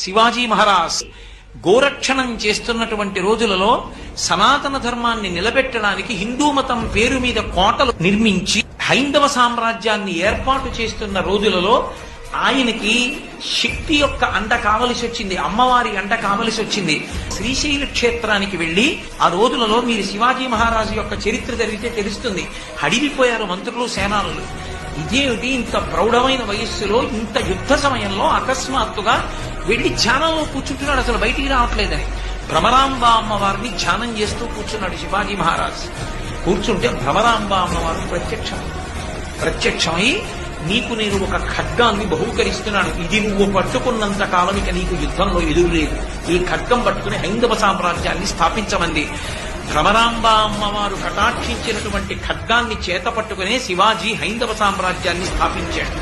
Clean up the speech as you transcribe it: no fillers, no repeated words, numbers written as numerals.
శివాజీ మహారాజ్ గోరక్షణం చేస్తున్నటువంటి రోజులలో సనాతన ధర్మాన్ని నిలబెట్టడానికి హిందూ మతం పేరు మీద కోటలు నిర్మించి హైందవ సామ్రాజ్యాన్ని ఏర్పాటు చేస్తున్న రోజులలో ఆయనకి శక్తి యొక్క అండ కావలసి వచ్చింది, అమ్మవారి అండ కావలసి వచ్చింది. శ్రీశైల క్షేత్రానికి వెళ్లి ఆ రోజులలో మీరు శివాజీ మహారాజు యొక్క చరిత్ర జరిగితే తెలుస్తుంది. హడిలిపోయారు మంత్రులు, సేనానులు. ఇదేమిటి ఇంత ప్రౌఢమైన వయస్సులో ఇంత యుద్ధ సమయంలో అకస్మాత్తుగా వెళ్లి ధ్యానంలో కూర్చుంటున్నాడు, అసలు బయటికి రావట్లేదని. భ్రమరాంబ అమ్మవారిని ధ్యానం చేస్తూ కూర్చున్నాడు శివాజీ మహారాజ్. కూర్చుంటే భ్రమరాంబ అమ్మవారు ప్రత్యక్షమై నీకు నేను ఒక ఖడ్గాన్ని బహూకరిస్తున్నాను, ఇది నువ్వు పట్టుకున్నంత కాలం ఇక నీకు యుద్ధంలో ఎదురులేదు, ఈ ఖడ్గం పట్టుకుని హైందవ సామ్రాజ్యాన్ని స్థాపించమంది. భ్రమరాంబ అమ్మవారు కటాక్షించినటువంటి ఖడ్గాన్ని చేత పట్టుకునే శివాజీ హైందవ సామ్రాజ్యాన్ని స్థాపించాడు.